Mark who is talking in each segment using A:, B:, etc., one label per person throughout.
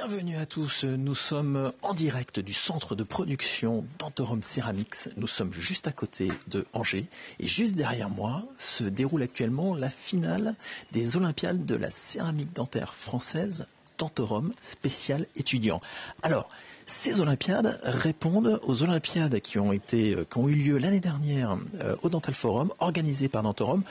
A: Bienvenue à tous, nous sommes en direct du centre de production d'Antorum Ceramics. Nous sommes juste à côté de Angers et juste derrière moi se déroule actuellement la finale des Olympiades de la céramique dentaire française d'Antorum spécial étudiant. Alors, ces Olympiades répondent aux Olympiades qui ont eu lieu l'année dernière au Dental Forum, organisées par Antorum,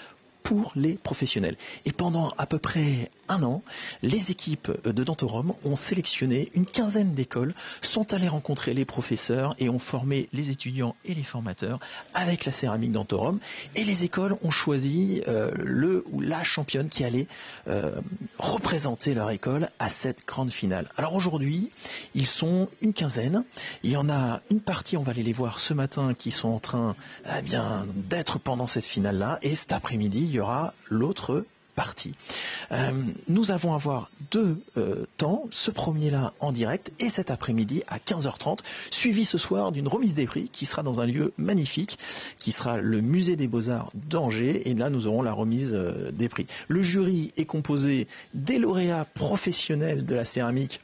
A: pour les professionnels. Et pendant à peu près un an, les équipes de Dentorum ont sélectionné une quinzaine d'écoles, sont allées rencontrer les professeurs et ont formé les étudiants et les formateurs avec la céramique Dentorum. Et les écoles ont choisi le ou la championne qui allait représenter leur école à cette grande finale. Alors aujourd'hui, ils sont une quinzaine. Il y en a une partie, on va aller les voir ce matin, qui sont en train d'être pendant cette finale-là. Et cet après-midi, il y aura l'autre partie. Nous allons avoir deux temps, ce premier-là en direct et cet après-midi à 15h30, suivi ce soir d'une remise des prix qui sera dans un lieu magnifique, qui sera le musée des Beaux-Arts d'Angers, et là nous aurons la remise des prix. Le jury est composé des lauréats professionnels de la céramique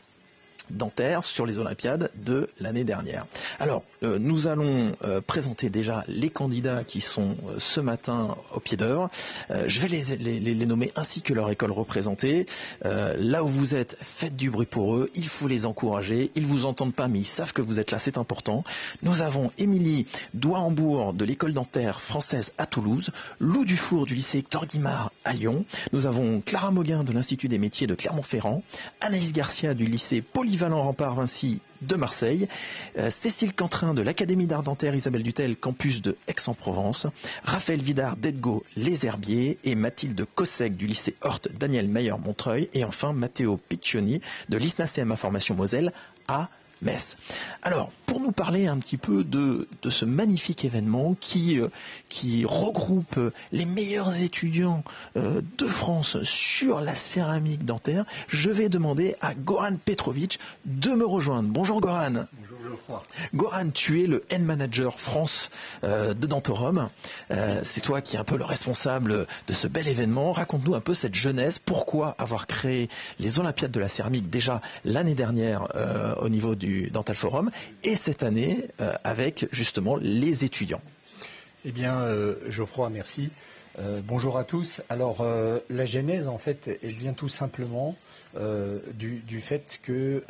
A: dentaire sur les Olympiades de l'année dernière. Alors, nous allons présenter déjà les candidats qui sont ce matin au pied d'heure. Je vais les nommer ainsi que leur école représentée. Là où vous êtes, faites du bruit pour eux. Il faut les encourager. Ils vous entendent pas, mais ils savent que vous êtes là, c'est important. Nous avons Émilie Douambourg de l'école dentaire française à Toulouse, Lou Dufour du lycée Hector Guimard à Lyon. Nous avons Clara Mauguin de l'Institut des métiers de Clermont-Ferrand, Anaïs Garcia du lycée Polyvalent Rempart Vinci de Marseille, Cécile Cantrin de l'Académie d'art dentaire Isabelle Dutel, campus de Aix-en-Provence, Raphaël Vidard d'Edgo Les Herbiers et Mathilde Cossec du lycée Horte Daniel Mayer Montreuil, et enfin Matteo Piccioni de l'ISNA-CM Formation Moselle à Metz. Alors, pour nous parler un petit peu de ce magnifique événement qui regroupe les meilleurs étudiants de France sur la céramique dentaire, je vais demander à Goran Petrovic de me rejoindre. Bonjour Goran.
B: Bonjour Geoffroy.
A: Goran, tu es le Head Manager France de Dentorum. C'est toi qui es un peu le responsable de ce bel événement. Raconte-nous un peu cette genèse. Pourquoi avoir créé les Olympiades de la céramique déjà l'année dernière au niveau du Dental Forum et cette année avec justement les étudiants?
B: Eh bien, Geoffroy, merci. Bonjour à tous. Alors, la genèse, en fait, elle vient tout simplement du fait que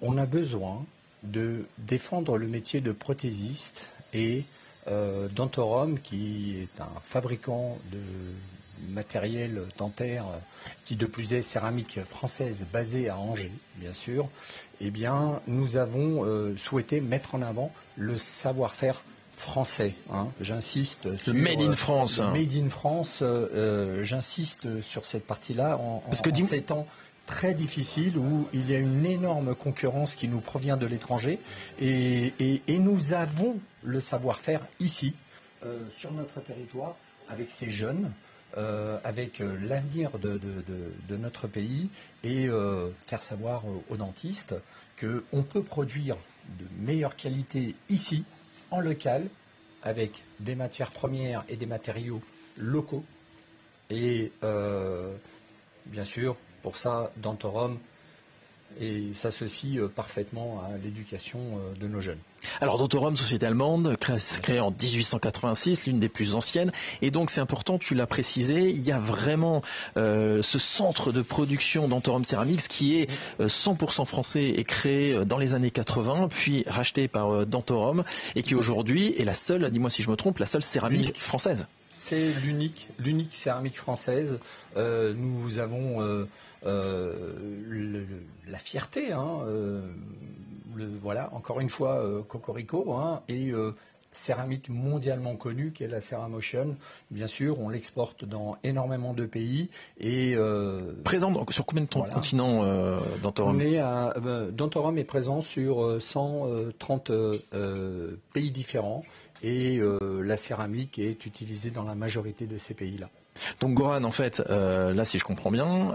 B: on a besoin de défendre le métier de prothésiste, et Dentorum, qui est un fabricant de matériel dentaire, qui de plus est céramique française basée à Angers, bien sûr, eh bien, nous avons souhaité mettre en avant le savoir-faire français. J'insiste sur
A: le Made in France.
B: Le Made in France. J'insiste sur cette partie-là en ces temps très difficiles où il y a une énorme concurrence qui nous provient de l'étranger, et nous avons le savoir-faire ici, sur notre territoire, avec ces jeunes. Avec l'avenir de notre pays, et faire savoir aux dentistes qu'on peut produire de meilleure qualité ici, en local, avec des matières premières et des matériaux locaux. Et bien sûr, pour ça, Dentorum s'associe parfaitement à l'éducation de nos jeunes.
A: Alors Dentorum, société allemande, créée en 1886, l'une des plus anciennes, et donc c'est important, tu l'as précisé, il y a vraiment ce centre de production Dentorum Ceramics qui est 100% français et créé dans les années 80, puis racheté par Dentorum, et qui aujourd'hui est la seule, dis-moi si je me trompe, la seule céramique française.
B: C'est l'unique céramique française. Nous avons la fierté, voilà, encore une fois, Cocorico, et céramique mondialement connue qui est la Ceramotion. Bien sûr, on l'exporte dans énormément de pays. Et
A: présent sur combien de continents Dentorum?
B: Dentorum est présent sur 130 pays différents, et la céramique est utilisée dans la majorité de ces pays-là.
A: Donc Goran, en fait, là si je comprends bien,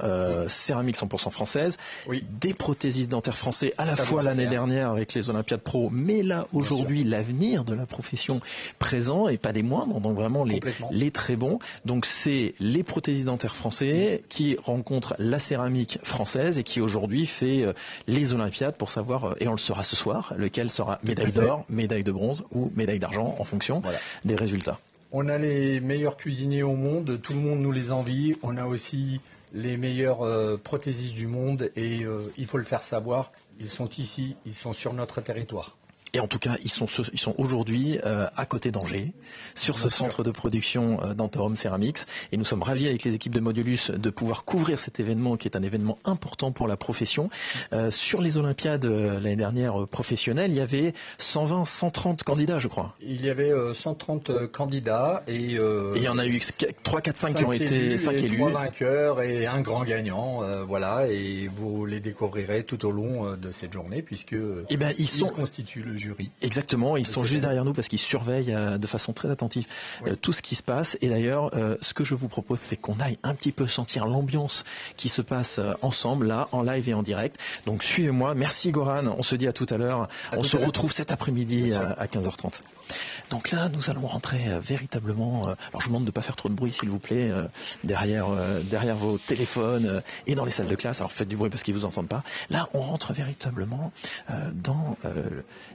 A: céramique 100% française, oui. Des prothésistes dentaires français à la fois l'année dernière avec les Olympiades Pro, mais là aujourd'hui l'avenir de la profession présent et pas des moindres, donc vraiment les très bons. Donc c'est les prothésistes dentaires français qui rencontrent la céramique française et qui aujourd'hui fait les Olympiades pour savoir, et on le saura ce soir, lequel sera médaille d'or, médaille de bronze ou médaille d'argent en fonction des résultats.
B: On a les meilleurs cuisiniers au monde, tout le monde nous les envie. On a aussi les meilleurs prothésistes du monde et il faut le faire savoir. Ils sont ici, ils sont sur notre territoire.
A: Et en tout cas, ils sont aujourd'hui à côté d'Angers, sur ce centre de production d'Antorum Ceramics. Et nous sommes ravis avec les équipes de Modulus de pouvoir couvrir cet événement qui est un événement important pour la profession. Sur les Olympiades l'année dernière professionnelles, il y avait 120, 130 candidats, je crois.
B: Il y avait 130 candidats et
A: il y en a eu 3, 4, 5 qui ont été 5 élus.
B: 3 vainqueurs et un grand gagnant. Voilà, et vous les découvrirez tout au long de cette journée puisque ils constituent le jury.
A: Exactement, ils sont juste derrière nous parce qu'ils surveillent de façon très attentive tout ce qui se passe. Et d'ailleurs, ce que je vous propose, c'est qu'on aille un petit peu sentir l'ambiance qui se passe ensemble, là, en live et en direct. Donc suivez-moi. Merci Goran, on se dit à tout à l'heure. On se retrouve cet après-midi à 15h30. Donc là, nous allons rentrer véritablement. Alors je vous demande de ne pas faire trop de bruit, s'il vous plaît, derrière vos téléphones et dans les salles de classe. Alors faites du bruit parce qu'ils vous entendent pas. Là, on rentre véritablement dans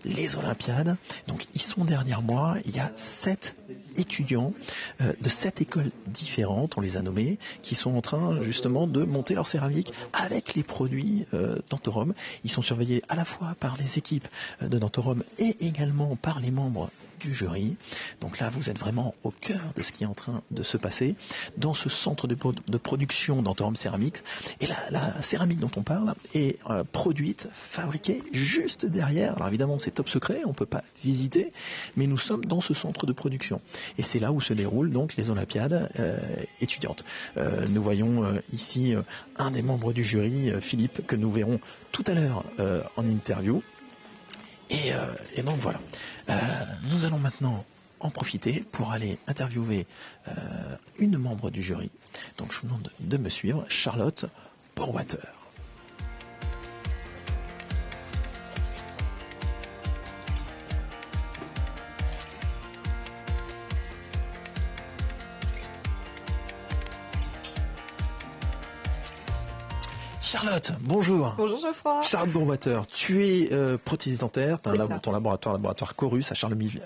A: les Olympiades. Donc ils sont derrière moi. Il y a 7 étudiants de 7 écoles différentes, on les a nommés, qui sont en train justement de monter leur céramique avec les produits d'Antorum. Ils sont surveillés à la fois par les équipes de Antorum et également par les membres du jury. Donc là, vous êtes vraiment au cœur de ce qui est en train de se passer dans ce centre de production d'Antorum Ceramics. Et la céramique dont on parle est produite, fabriquée juste derrière. Alors évidemment, c'est top secret, on ne peut pas visiter, mais nous sommes dans ce centre de production. Et c'est là où se déroulent donc les Olympiades étudiantes. Nous voyons ici un des membres du jury, Philippe, que nous verrons tout à l'heure en interview. Et donc voilà. Nous allons maintenant en profiter pour aller interviewer une membre du jury. Donc je vous demande de me suivre, Charlotte Borwater. Charlotte, bonjour.
C: Bonjour Geoffroy.
A: Charlotte Borwater, tu es prothésiste dentaire, tu as ton laboratoire Chorus à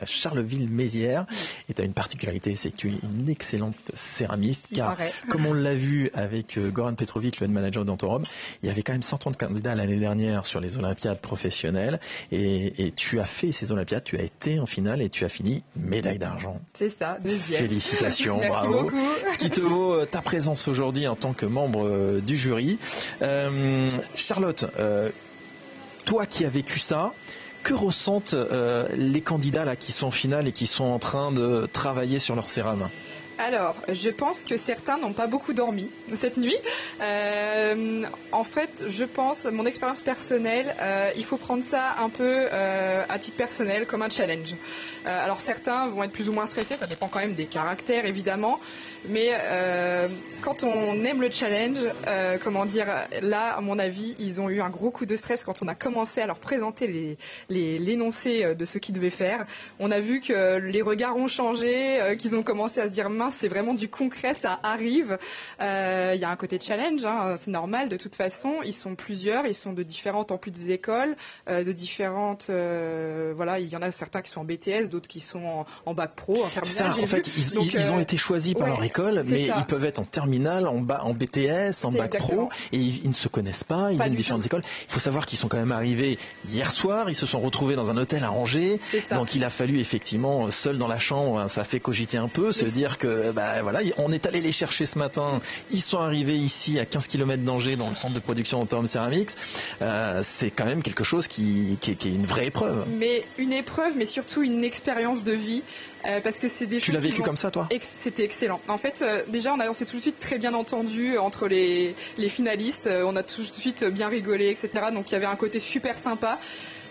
A: Charleville-Mézières, et tu as une particularité, c'est que tu es une excellente céramiste, car comme on l'a vu avec Goran Petrovic, le head manager d'Antorum, il y avait quand même 130 candidats l'année dernière sur les Olympiades professionnelles, et tu as fait ces Olympiades, tu as été en finale et tu as fini médaille d'argent.
C: C'est ça, deuxième.
A: Félicitations,
C: Merci
A: bravo.
C: beaucoup.
A: Ce qui te vaut ta présence aujourd'hui en tant que membre du jury. Charlotte, toi qui as vécu ça, que ressentent les candidats là qui sont en finale et qui sont en train de travailler sur leur cérame ?
C: Alors, je pense que certains n'ont pas beaucoup dormi cette nuit. En fait, je pense, mon expérience personnelle, il faut prendre ça un peu à titre personnel comme un challenge. Alors certains vont être plus ou moins stressés, ça dépend quand même des caractères évidemment. Mais quand on aime le challenge, là, à mon avis, ils ont eu un gros coup de stress quand on a commencé à leur présenter l'énoncé de ce qu'ils devaient faire. On a vu que les regards ont changé, qu'ils ont commencé à se dire mince, c'est vraiment du concret, ça arrive. Il y a un côté challenge, hein, c'est normal de toute façon. Ils sont plusieurs, ils sont de différentes en plus des écoles, de différentes. Voilà, il y en a certains qui sont en BTS, d'autres qui sont en bac pro, en terminale.
A: Ça, en fait, ils ont été choisis par leur école, mais ils peuvent être en terminale, en BTS, en bac pro, et ils ne se connaissent pas, ils viennent de différentes écoles. Il faut savoir qu'ils sont quand même arrivés hier soir, ils se sont retrouvés dans un hôtel à Angers, donc il a fallu effectivement, seul dans la chambre, ça fait cogiter un peu, se dire que, voilà, on est allé les chercher ce matin, ils sont arrivés ici à 15 km d'Angers, dans le centre de production d'Antorum Ceramics, c'est quand même quelque chose qui est une vraie épreuve.
C: Mais une épreuve, mais surtout une expérience de vie. Parce que c'est des
A: tu l'as vécu comme ça, toi ?
C: C'était excellent. En fait, déjà, on s'est tout de suite très bien entendu entre les finalistes. On a tout de suite bien rigolé, etc. Donc, il y avait un côté super sympa.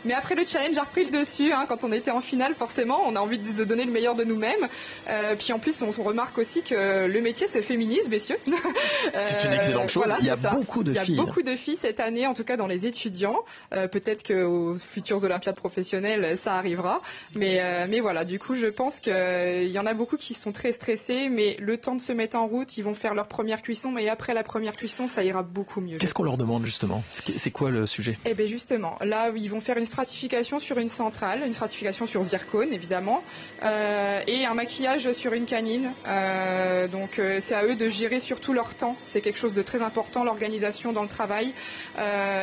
C: Mais après, le challenge a repris le dessus. Quand on était en finale, forcément, on a envie de donner le meilleur de nous-mêmes. Puis en plus, on remarque aussi que le métier se féminise, messieurs.
A: C'est une excellente chose. Voilà, il y a beaucoup de filles.
C: Il y a beaucoup de filles cette année, en tout cas dans les étudiants. Peut-être qu'aux futures Olympiades professionnelles, ça arrivera. Mais voilà, du coup, je pense qu'il y en a beaucoup qui sont très stressés, mais le temps de se mettre en route, ils vont faire leur première cuisson, mais après la première cuisson, ça ira beaucoup mieux.
A: Qu'est-ce qu'on leur demande justement? C'est quoi le sujet?
C: Eh bien justement, là, ils vont faire une stratification sur une centrale, une stratification sur zircone, évidemment, et un maquillage sur une canine. Donc c'est à eux de gérer surtout leur temps. C'est quelque chose de très important, l'organisation dans le travail.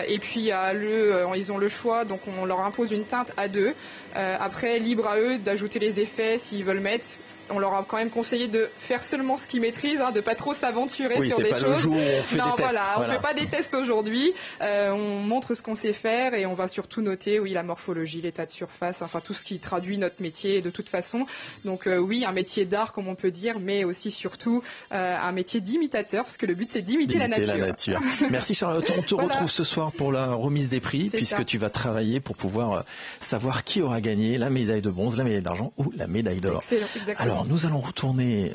C: Et puis ils ont le choix, donc on leur impose une teinte à 2. Après, libre à eux d'ajouter les effets s'ils veulent mettre. On leur a quand même conseillé de faire seulement ce qu'ils maîtrisent, de pas trop s'aventurer sur des choses.
A: Oui, c'est pas le jour où on fait des tests.
C: On fait pas des tests aujourd'hui. On montre ce qu'on sait faire et on va surtout noter, la morphologie, l'état de surface, enfin tout ce qui traduit notre métier de toute façon. Donc oui, un métier d'art comme on peut dire, mais aussi surtout un métier d'imitateur, parce que le but c'est d'imiter la nature.
A: Merci Charlotte. On te retrouve ce soir pour la remise des prix, puisque tu vas travailler pour pouvoir savoir qui aura gagné la médaille de bronze, la médaille d'argent ou la médaille d'or.
C: Excellent, exactement.
A: Alors, nous allons retourner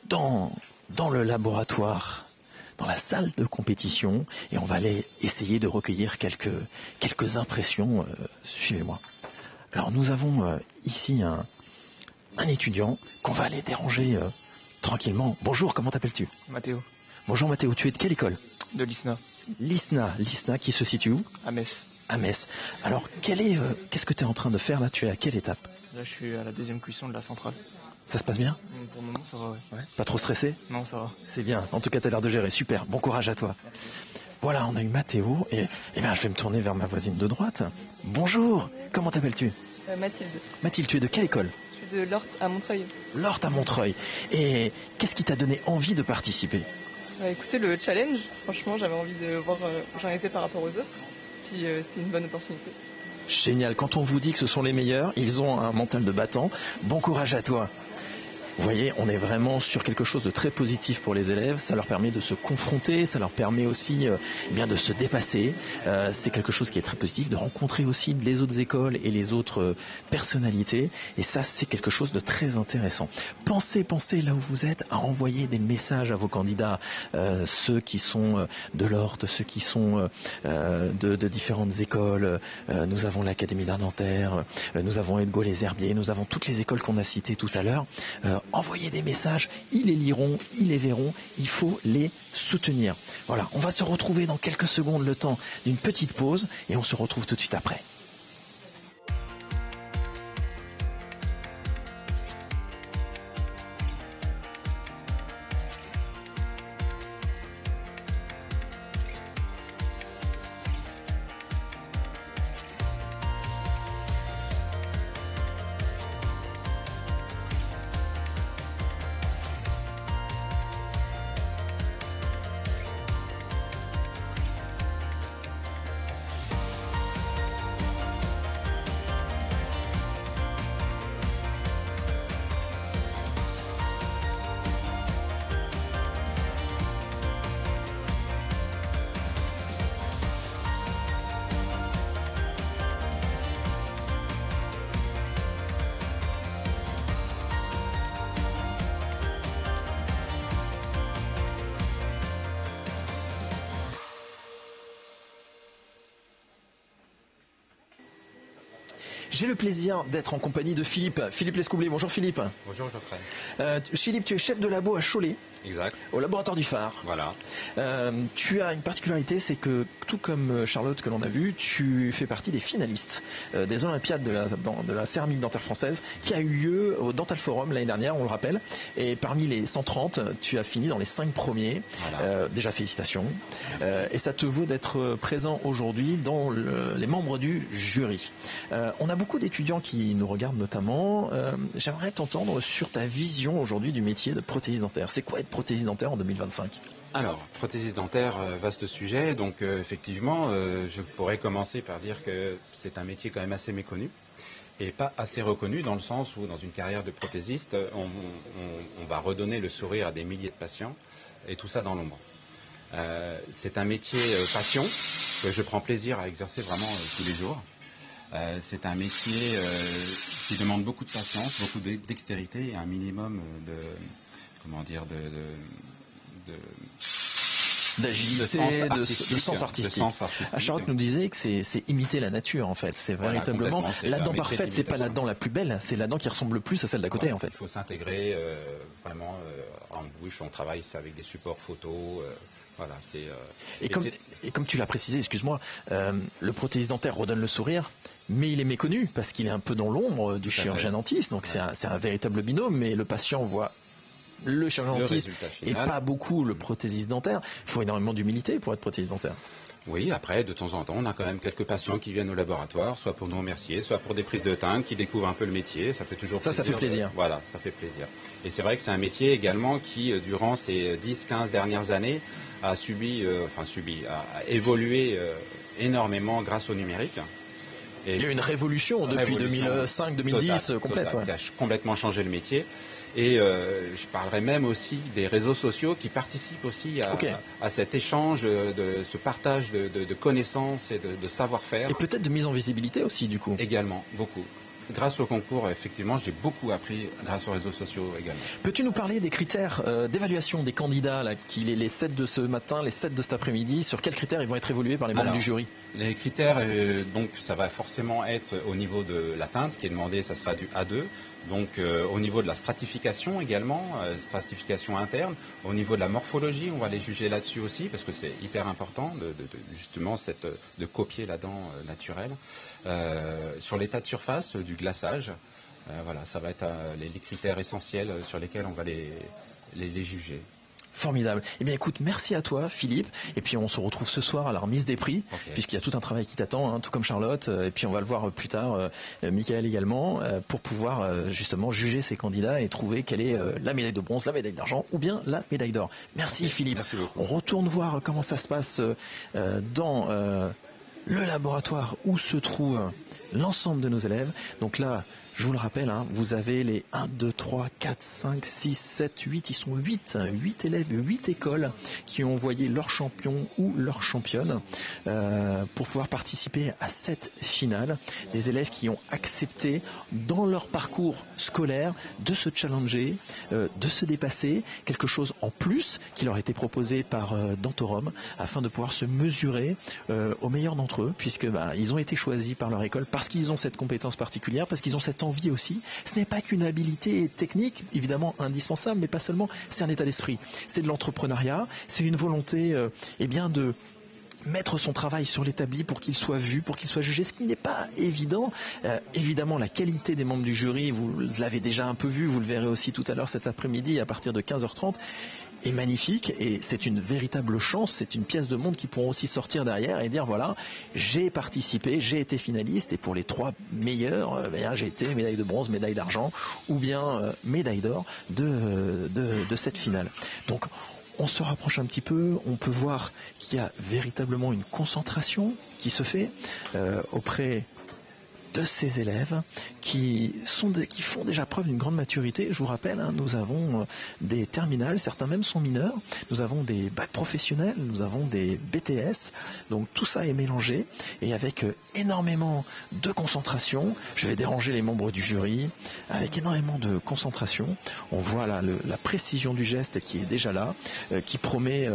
A: dans le laboratoire, dans la salle de compétition, et on va aller essayer de recueillir quelques impressions. Suivez-moi. Alors, nous avons ici un étudiant qu'on va aller déranger tranquillement. Bonjour, comment t'appelles-tu?
D: Mathéo.
A: Bonjour Mathéo, tu es de quelle école?
D: De l'ISNA.
A: L'ISNA qui se situe où?
D: À Metz.
A: À Metz. Alors, qu'est-ce que tu es en train de faire là? Tu es à quelle étape?
D: Là, je suis à la deuxième cuisson de la centrale.
A: Ça se passe bien?
D: Pour le moment, ça va, ouais.
A: Pas trop stressé?
D: Non, ça va.
A: C'est bien. En tout cas, tu as l'air de gérer. Super. Bon courage à toi. Voilà, on a eu Mathéo. Et bien, je vais me tourner vers ma voisine de droite. Bonjour. Comment t'appelles-tu?
E: Mathilde.
A: Mathilde, tu es de quelle école?
E: Je suis de l'Orte à Montreuil.
A: L'Orte à Montreuil. Et qu'est-ce qui t'a donné envie de participer?
E: Écoutez, le challenge, franchement, j'avais envie de voir où j'en étais par rapport aux autres. Puis c'est une bonne opportunité.
A: Génial. Quand on vous dit que ce sont les meilleurs, ils ont un mental de battant. Bon courage à toi. Vous voyez, on est vraiment sur quelque chose de très positif pour les élèves. Ça leur permet de se confronter, ça leur permet aussi de se dépasser. C'est quelque chose qui est très positif, de rencontrer aussi les autres écoles et les autres personnalités. Et ça, c'est quelque chose de très intéressant. Pensez là où vous êtes à envoyer des messages à vos candidats, ceux qui sont de l'Orte, ceux qui sont de différentes écoles. Nous avons l'Académie d'art Nanterre, nous avons Edgo les Herbiers, nous avons toutes les écoles qu'on a citées tout à l'heure. Envoyez des messages, ils les liront, ils les verront, il faut les soutenir. Voilà, on va se retrouver dans quelques secondes, le temps d'une petite pause, et on se retrouve tout de suite après. J'ai le plaisir d'être en compagnie de Philippe Lescoublé. Bonjour Philippe.
F: Bonjour Geoffrey.
A: Philippe, tu es chef de labo à Cholet.
F: Exact.
A: Au laboratoire du phare.
F: Voilà.
A: Tu as une particularité, c'est que tout comme Charlotte que l'on a vu, tu fais partie des finalistes des Olympiades de la céramique dentaire française qui a eu lieu au Dental Forum l'année dernière, on le rappelle. Et parmi les 130, tu as fini dans les 5 premiers. Voilà. Déjà félicitations. Et ça te vaut d'être présent aujourd'hui dans les membres du jury. On a beaucoup d'étudiants qui nous regardent notamment. J'aimerais t'entendre sur ta vision aujourd'hui du métier de prothésiste dentaire. C'est quoi être prothésiste dentaire en 2025 ?
F: Alors, prothésiste dentaire, vaste sujet. Donc, effectivement, je pourrais commencer par dire que c'est un métier quand même assez méconnu et pas assez reconnu dans le sens où, dans une carrière de prothésiste, on va redonner le sourire à des milliers de patients et tout ça dans l'ombre. C'est un métier passion que je prends plaisir à exercer vraiment tous les jours. C'est un métier qui demande beaucoup de patience, beaucoup de dextérité et un minimum
A: d'agilité, de sens artistique. Charlotte nous disait que c'est imiter la nature en fait. C'est véritablement la dent parfaite, c'est pas la dent la plus belle, c'est la dent qui ressemble le plus à celle d'à côté en fait.
F: Il faut s'intégrer vraiment en bouche. On travaille avec des supports photos. Voilà,
A: et comme tu l'as précisé, excuse-moi, le prothésiste dentaire redonne le sourire, mais il est méconnu parce qu'il est un peu dans l'ombre du chirurgien dentiste. Donc c'est un véritable binôme, mais le patient voit le chirurgien dentiste et pas beaucoup le prothésiste dentaire. Il faut énormément d'humilité pour être prothésiste dentaire.
F: Oui, après, de temps en temps, on a quand même quelques patients qui viennent au laboratoire, soit pour nous remercier, soit pour des prises de teinte, qui découvrent un peu le métier. Ça fait toujours plaisir.
A: Ça fait plaisir.
F: Voilà, ça fait plaisir. Et c'est vrai que c'est un métier également qui, durant ces 10-15 dernières années, a évolué énormément grâce au numérique.
A: Et il y a eu une révolution depuis 2005-2010 complète.
F: Qui a complètement changé le métier. Et je parlerai même aussi des réseaux sociaux qui participent aussi à cet échange, ce partage de connaissances et de savoir-faire.
A: Et peut-être de mise en visibilité aussi, du coup.
F: Également, beaucoup. Grâce au concours, effectivement, j'ai beaucoup appris grâce aux réseaux sociaux également.
A: Peux-tu nous parler des critères d'évaluation des candidats, là, les 7 de ce matin, les 7 de cet après-midi, sur quels critères ils vont être évalués par les membres du jury?
F: Les critères, donc ça va forcément être au niveau de la teinte, qui est demandé, ça sera du A2. Donc au niveau de la stratification également, stratification interne, au niveau de la morphologie, on va les juger là-dessus aussi, parce que c'est hyper important justement de copier la dent naturelle. Sur l'état de surface, du glaçage, voilà, ça va être les critères essentiels sur lesquels on va les juger.
A: Formidable. Eh bien écoute, merci à toi Philippe, et puis on se retrouve ce soir à la remise des prix, puisqu'il y a tout un travail qui t'attend, tout comme Charlotte, et puis on va le voir plus tard, Michael également, pour pouvoir justement juger ces candidats et trouver quelle est la médaille de bronze, la médaille d'argent ou bien la médaille d'or. Merci Philippe.
F: Merci beaucoup.
A: On retourne voir comment ça se passe dans le laboratoire où se trouve l'ensemble de nos élèves. Donc là, je vous le rappelle, vous avez les 1, 2, 3, 4, 5, 6, 7, 8, ils sont 8 élèves, 8 écoles qui ont envoyé leur champion ou leur championne pour pouvoir participer à cette finale. Des élèves qui ont accepté dans leur parcours scolaire de se challenger, de se dépasser, quelque chose en plus qui leur a été proposé par Dentorum afin de pouvoir se mesurer aux meilleurs d'entre eux, puisque ils ont été choisis par leur école parce qu'ils ont cette compétence particulière, parce qu'ils ont cette envie aussi. Ce n'est pas qu'une habilité technique, évidemment indispensable, mais pas seulement, c'est un état d'esprit. C'est de l'entrepreneuriat, c'est une volonté de mettre son travail sur l'établi pour qu'il soit vu, pour qu'il soit jugé, ce qui n'est pas évident. Évidemment, la qualité des membres du jury, vous l'avez déjà un peu vu, vous le verrez aussi tout à l'heure cet après-midi à partir de 15h30, est magnifique, et c'est une véritable chance, c'est une pièce de montre qui pourront aussi sortir derrière et dire voilà, j'ai participé, j'ai été finaliste, et pour les 3 meilleurs, j'ai été médaille de bronze, médaille d'argent ou bien médaille d'or de cette finale. Donc on se rapproche un petit peu, on peut voir qu'il y a véritablement une concentration qui se fait auprès de ces élèves qui font déjà preuve d'une grande maturité. Je vous rappelle, nous avons des terminales, certains même sont mineurs, nous avons des bacs professionnels, nous avons des BTS, donc tout ça est mélangé et avec énormément de concentration. Je vais déranger les membres du jury, avec énormément de concentration. On voit là la précision du geste qui est déjà là, qui promet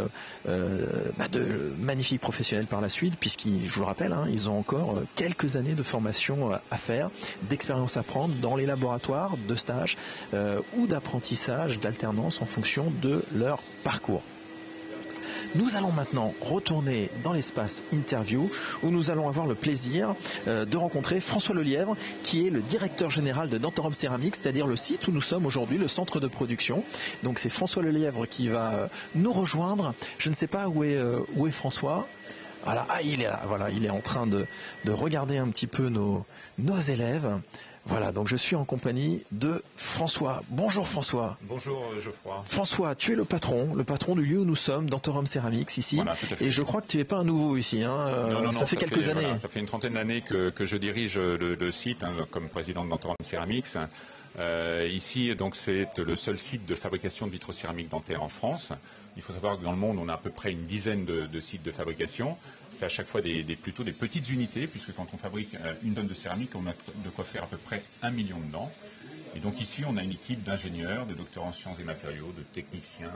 A: de magnifiques professionnels par la suite, puisqu'ils, je vous le rappelle, ils ont encore quelques années de formation à faire, d'expérience à prendre dans les laboratoires, de stage ou d'apprentissage, d'alternance en fonction de leur parcours. Nous allons maintenant retourner dans l'espace interview où nous allons avoir le plaisir de rencontrer François Lelièvre, qui est le directeur général de Dentorum Ceramics, c'est-à-dire le site où nous sommes aujourd'hui, le centre de production. Donc c'est François Lelièvre qui va nous rejoindre. Je ne sais pas où est François. Voilà, il est là, voilà, il est en train de regarder un petit peu nos élèves. Voilà, donc je suis en compagnie de François. Bonjour François.
G: Bonjour Geoffroy.
A: François, tu es le patron du lieu où nous sommes, Dentorum Ceramics ici.
G: Voilà, tout à fait.
A: Et je crois que tu n'es pas un nouveau ici.
G: Non,
A: ça fait quelques années.
G: Voilà, ça fait une trentaine d'années que je dirige le site comme président de Dentorum Ceramics. Ici, donc, c'est le seul site de fabrication de vitrocéramique dentaire en France. Il faut savoir que dans le monde, on a à peu près une dizaine de sites de fabrication. C'est à chaque fois plutôt des petites unités, puisque quand on fabrique une tonne de céramique, on a de quoi faire à peu près 1 million de dents. Et donc ici, on a une équipe d'ingénieurs, de docteurs en sciences des matériaux, de techniciens,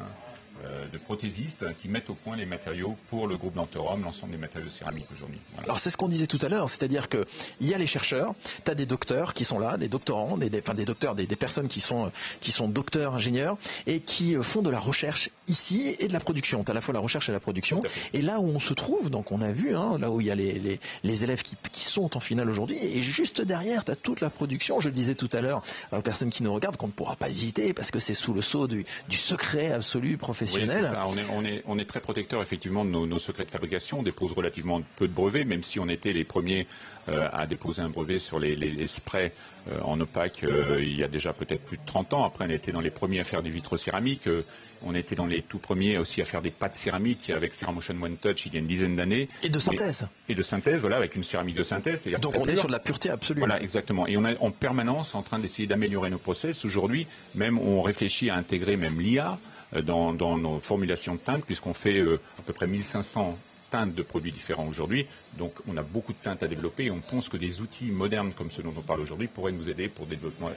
G: de prothésistes qui mettent au point les matériaux pour le groupe Dentorum, l'ensemble des matériaux céramiques aujourd'hui. Voilà.
A: Alors c'est ce qu'on disait tout à l'heure, c'est-à-dire qu'il y a les chercheurs, tu as des docteurs qui sont là, des doctorants, des personnes qui sont docteurs, ingénieurs, et qui font de la recherche ici et de la production. Tu as à la fois la recherche et la production. Et là où on se trouve, donc on a vu, là où il y a les élèves qui sont en finale aujourd'hui, et juste derrière, tu as toute la production. Je le disais tout à l'heure aux personnes qui nous regardent qu'on ne pourra pas visiter parce que c'est sous le sceau du secret absolu professionnel.
G: Oui, c'est ça. On est très protecteur effectivement de nos secrets de fabrication. On dépose relativement peu de brevets, même si on était les premiers à déposer un brevet sur les sprays en opaque il y a déjà peut-être plus de 30 ans. Après, on était dans les premiers à faire des vitrocéramiques. On était dans les tout premiers aussi à faire des pâtes céramiques avec Ceramotion One Touch il y a une dizaine d'années.
A: Et de synthèse.
G: Et de synthèse, voilà, avec une céramique de synthèse.
A: Donc on est sur de la pureté absolue.
G: Voilà, exactement. Et on est en permanence en train d'essayer d'améliorer nos process. Aujourd'hui, même on réfléchit à intégrer même l'IA dans nos formulations de teintes, puisqu'on fait à peu près 1500 teintes de produits différents aujourd'hui. Donc on a beaucoup de teintes à développer et on pense que des outils modernes comme ceux dont on parle aujourd'hui pourraient nous aider pour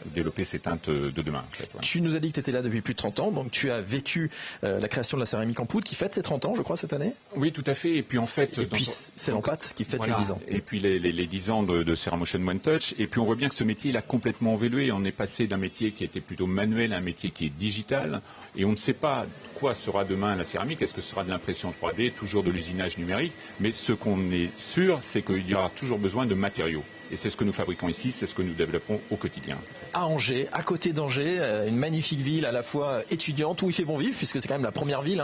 G: développer ces teintes de demain. En fait, ouais.
A: Tu nous as dit que tu étais là depuis plus de 30 ans, donc tu as vécu la création de la céramique en poudre qui fête ses 30 ans, je crois, cette année.
G: Oui, tout à fait. Et puis en fait...
A: Et puis c'est l'empâte qui fête les 10 ans.
G: Et puis les 10 ans de Ceramotion One Touch. Et puis on voit bien que ce métier, il a complètement évolué. On est passé d'un métier qui était plutôt manuel à un métier qui est digital. Et on ne sait pas quoi sera demain la céramique. Est-ce que ce sera de l'impression 3D, toujours de l'usinage numérique? Mais ce qu'on est sûr, c'est qu'il y aura toujours besoin de matériaux. Et c'est ce que nous fabriquons ici, c'est ce que nous développons au quotidien.
A: À Angers, à côté d'Angers, une magnifique ville à la fois étudiante où il fait bon vivre, puisque c'est quand même la première ville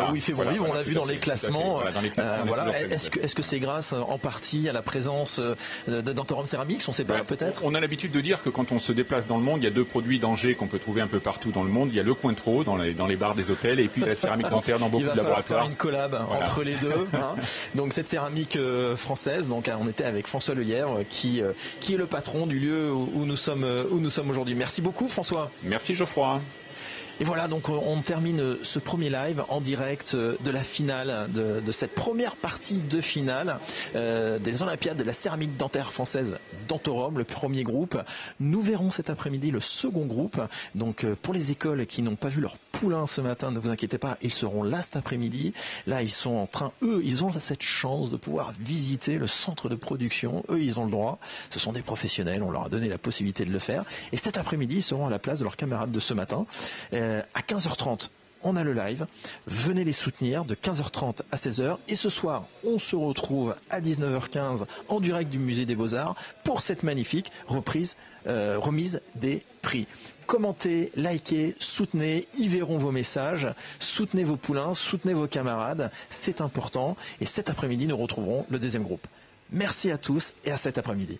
A: où il fait bon vivre. On l'a vu dans les classements. Est-ce que c'est grâce en partie à la présence de Dentorum Ceramics? On ne sait pas, peut-être.
G: On a l'habitude de dire que quand on se déplace dans le monde, il y a deux produits d'Angers qu'on peut trouver un peu partout dans le monde. Il y a le Cointreau dans les bars des hôtels et puis la céramique dentaire dans beaucoup de laboratoires.
A: Il va falloir faire une collab entre les deux. Donc cette céramique française, donc on était avec François Lelièvre qui est le patron du lieu où nous sommes aujourd'hui. Merci beaucoup François.
G: Merci Geoffroy.
A: Et voilà, donc on termine ce premier live en direct de la finale, de cette première partie de finale des Olympiades de la céramique dentaire française Dentorum, le premier groupe. Nous verrons cet après-midi le second groupe. Donc pour les écoles qui n'ont pas vu leur poulain ce matin, ne vous inquiétez pas, ils seront là cet après-midi. Là, ils sont en train, ils ont cette chance de pouvoir visiter le centre de production. Eux, ils ont le droit. Ce sont des professionnels, on leur a donné la possibilité de le faire. Et cet après-midi, ils seront à la place de leurs camarades de ce matin. À 15h30, on a le live. Venez les soutenir de 15h30 à 16h. Et ce soir, on se retrouve à 19h15 en direct du Musée des Beaux-Arts pour cette magnifique remise des prix. Commentez, likez, soutenez, y verront vos messages, soutenez vos poulains, soutenez vos camarades, c'est important. Et cet après-midi, nous retrouverons le deuxième groupe. Merci à tous et à cet après-midi.